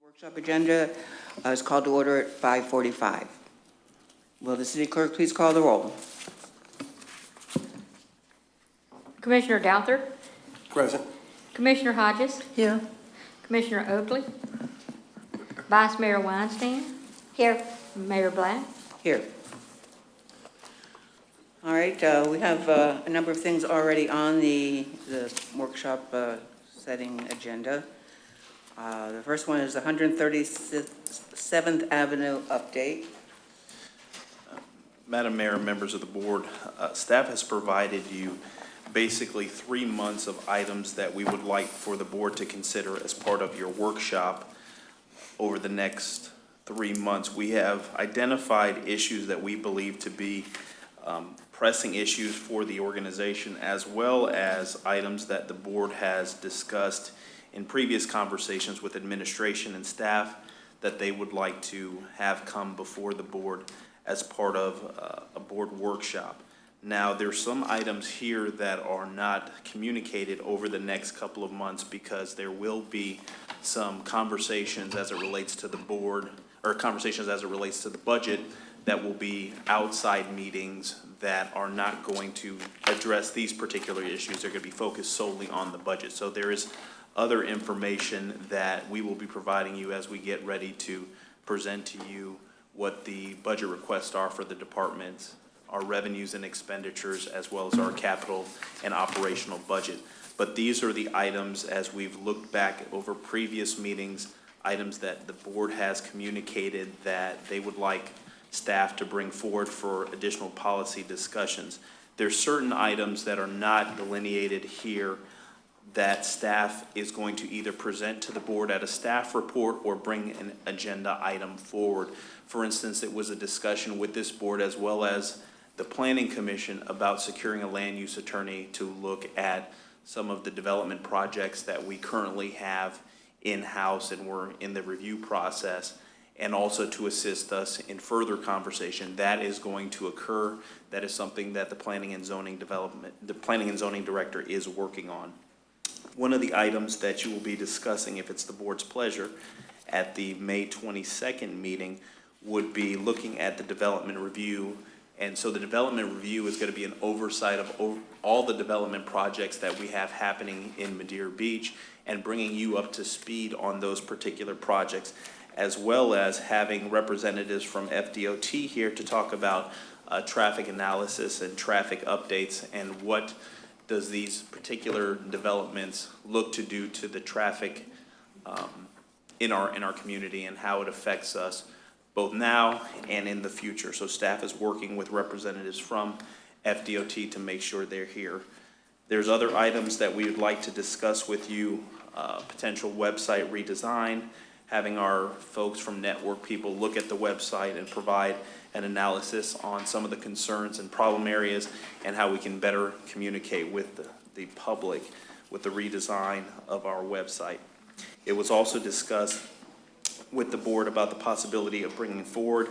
Workshop agenda is called to order at 5:45. Will the city clerk please call the roll? Commissioner Douther, Present. Commissioner Hodges, Here. Commissioner Oakley, Vice Mayor Weinstein. Here. Mayor Black. Here. All right, we have a number of things already on the workshop setting agenda. The first one is the 137th Avenue update. Madam Mayor and members of the board, staff has provided you basically 3 months of items that we would like for the board to consider as part of your workshop over the next 3 months. We have identified issues that we believe to be pressing issues for the organization, as well as items that the board has discussed in previous conversations with administration and staff that they would like to have come before the board as part of a board workshop. Now, there's some items here that are not communicated over the next couple of months because there will be some conversations as it relates to the board, or conversations as it relates to the budget, that will be outside meetings that are not going to address these particular issues. They're going to be focused solely on the budget. So there is other information that we will be providing you as we get ready to present to you what the budget requests are for the departments, our revenues and expenditures, as well as our capital and operational budget. But these are the items, as we've looked back over previous meetings, items that the board has communicated that they would like staff to bring forward for additional policy discussions. There's certain items that are not delineated here that staff is going to either present to the board at a staff report or bring an agenda item forward. For instance, it was a discussion with this board as well as the Planning Commission about securing a land use attorney to look at some of the development projects that we currently have in-house and we're in the review process, and also to assist us in further conversation. That is going to occur. That is something that the Planning and Zoning Director is working on. One of the items that you will be discussing, if it's the board's pleasure, at the May 22nd meeting would be looking at the development review. And so the development review is going to be an oversight of all the development projects that we have happening in Madeira Beach and bringing you up to speed on those particular projects, as well as having representatives from FDOT here to talk about traffic analysis and traffic updates and what does these particular developments look to do to the traffic in our community and how it affects us both now and in the future. So staff is working with representatives from FDOT to make sure they're here. There's other items that we would like to discuss with you, potential website redesign, having our folks from Network People look at the website and provide an analysis on some of the concerns and problem areas and how we can better communicate with the public with the redesign of our website. It was also discussed with the board about the possibility of bringing forward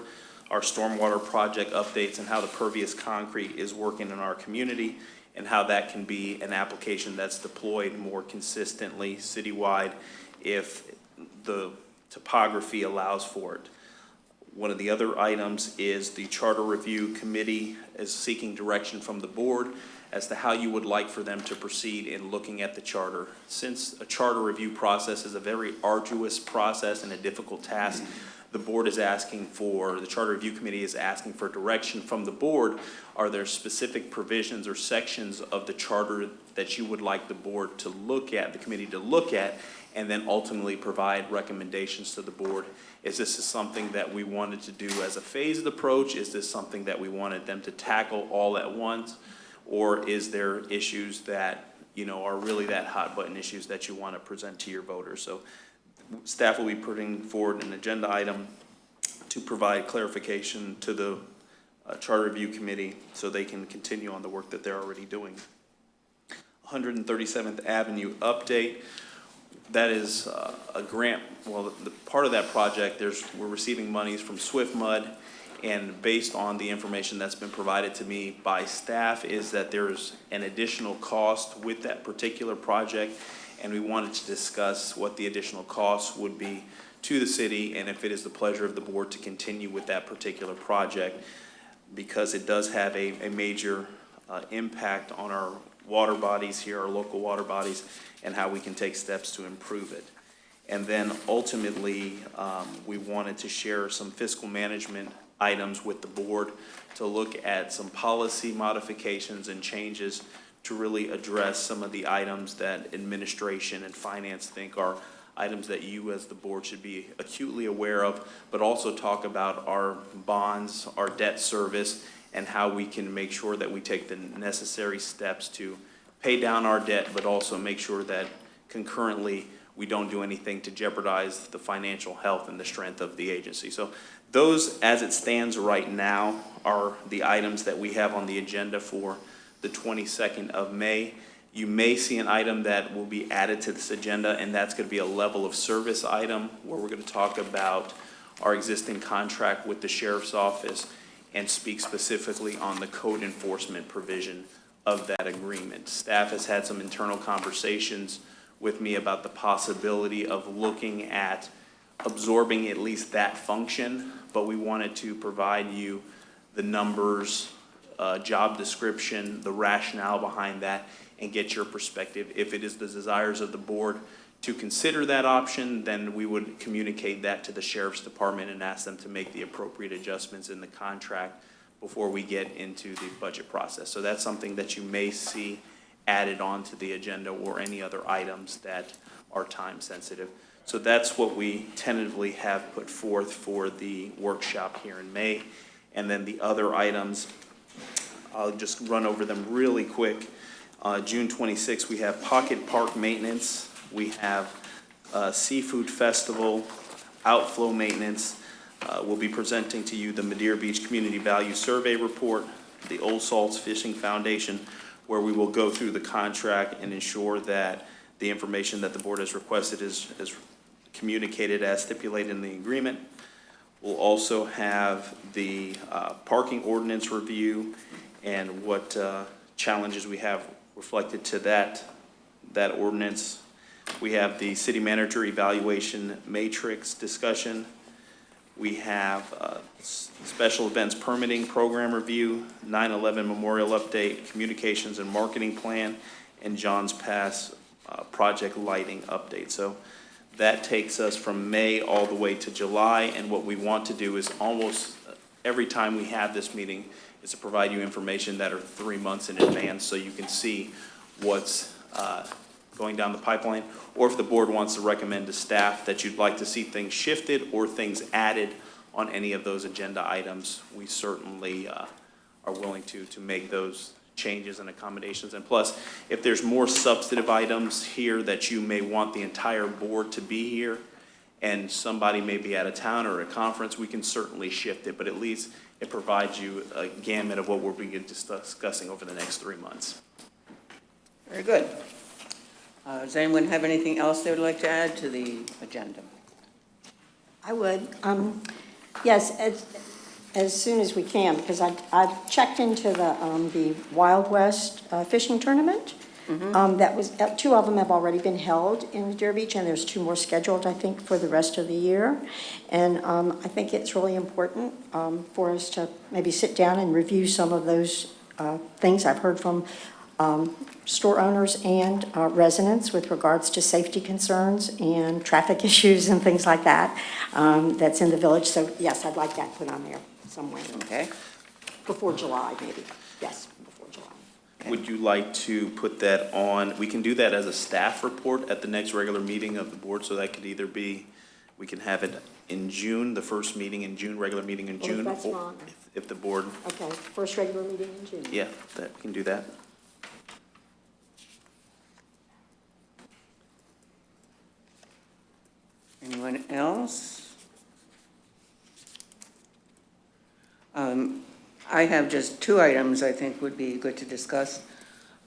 our stormwater project updates and how the pervious concrete is working in our community and how that can be an application that's deployed more consistently citywide if the topography allows for it. One of the other items is the Charter Review Committee is seeking direction from the board as to how you would like for them to proceed in looking at the charter. Since a charter review process is a very arduous process and a difficult task, the board is asking for, the Charter Review Committee is asking for direction from the board. Are there specific provisions or sections of the charter that you would like the board to look at, the committee to look at, and then ultimately provide recommendations to the board? Is this something that we wanted to do as a phased approach? Is this something that we wanted them to tackle all at once? Or is there issues that, you know, are really that hot button issues that you want to present to your voters? So staff will be putting forward an agenda item to provide clarification to the Charter Review Committee so they can continue on the work that they're already doing. 137th Avenue update. That is a grant. Well, the part of that project, we're receiving monies from SwiftMud, and based on the information that's been provided to me by staff is that there's an additional cost with that particular project, and we wanted to discuss what the additional costs would be to the city, and if it is the pleasure of the board to continue with that particular project, because it does have a major impact on our water bodies here, our local water bodies, and how we can take steps to improve it. And then ultimately, we wanted to share some fiscal management items with the board to look at some policy modifications and changes to really address some of the items that administration and finance think are items that you as the board should be acutely aware of, but also talk about our bonds, our debt service, and how we can make sure that we take the necessary steps to pay down our debt, but also make sure that concurrently we don't do anything to jeopardize the financial health and the strength of the agency. So those, as it stands right now, are the items that we have on the agenda for the 22nd of May. You may see an item that will be added to this agenda, and that's going to be a level of service item where we're going to talk about our existing contract with the sheriff's office and speak specifically on the code enforcement provision of that agreement. Staff has had some internal conversations with me about the possibility of looking at absorbing at least that function, but we wanted to provide you the numbers, job description, the rationale behind that, and get your perspective. If it is the desires of the board to consider that option, then we would communicate that to the sheriff's department and ask them to make the appropriate adjustments in the contract before we get into the budget process. So that's something that you may see added on to the agenda, or any other items that are time sensitive. So that's what we tentatively have put forth for the workshop here in May. And then the other items, I'll just run over them really quick. June 26th, we have Pocket Park maintenance. We have Seafood Festival, outflow maintenance. We'll be presenting to you the Madeira Beach Community Value Survey Report, the Old Salts Fishing Foundation, where we will go through the contract and ensure that the information that the board has requested is communicated as stipulated in the agreement. We'll also have the parking ordinance review and what challenges we have reflected to that ordinance. We have the city manager evaluation matrix discussion. We have special events permitting program review, 9/11 memorial update, communications and marketing plan, and John's Pass project lighting update. So that takes us from May all the way to July, and what we want to do is almost every time we have this meeting is to provide you information that are 3 months in advance so you can see what's going down the pipeline, or if the board wants to recommend to staff that you'd like to see things shifted or things added on any of those agenda items, we certainly are willing to make those changes and accommodations. And plus, if there's more substantive items here that you may want the entire board to be here, and somebody may be out of town or at a conference, we can certainly shift it, but at least it provides you a gamut of what we'll be discussing over the next 3 months. Very good. Does anyone have anything else they would like to add to the agenda? I would. Yes, as soon as we can, because I've checked into the Wild West fishing tournament. That was 2 of them have already been held in Madeira Beach, and there's 2 more scheduled, I think, for the rest of the year. And I think it's really important for us to maybe sit down and review some of those things I've heard from store owners and residents with regards to safety concerns and traffic issues and things like that that's in the village. So yes, I'd like that put on there somewhere. Okay. Before July, maybe. Yes, before July. Okay. Would you like to put that on, we can do that as a staff report at the next regular meeting of the board, so that could either be, we can have it in June, the first meeting in June, regular meeting in June. That's or fine. if the board, Okay, first regular meeting in June. yeah, that, we can do that. Anyone else? I have just 2 items I think would be good to discuss.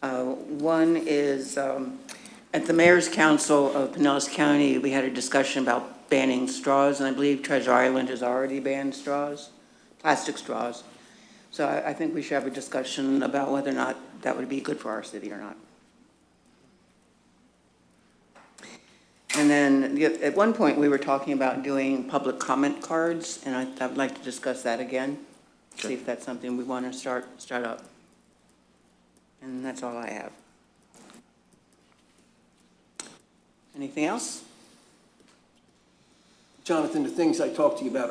One is, at the Mayor's Council of Pinellas County, we had a discussion about banning straws, and I believe Treasure Island has already banned straws, plastic straws. So I think we should have a discussion about whether or not that would be good for our city or not. And then at one point, we were talking about doing public comment cards, and I would like to discuss that again. See Okay. if that's something we want to start up. And that's all I have. Anything else? Jonathan, the things I talked to you about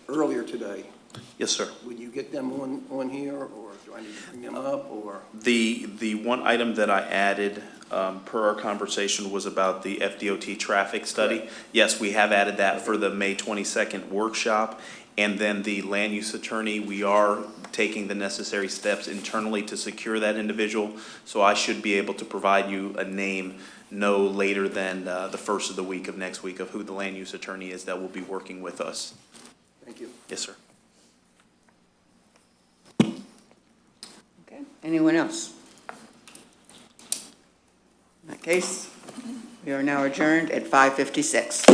earlier today, Yes, sir. would you get them on here, or do I need to bring them up, or? The one item that I added, per our conversation, was about the FDOT traffic study. Yes, we have added that for the May 22nd workshop. And then the land use attorney, we are taking the necessary steps internally to secure that individual. So I should be able to provide you a name no later than the first of the week of next week of who the land use attorney is that will be working with us. Thank you. Yes, sir. Okay, anyone else? In that case, we are now adjourned at 5:56.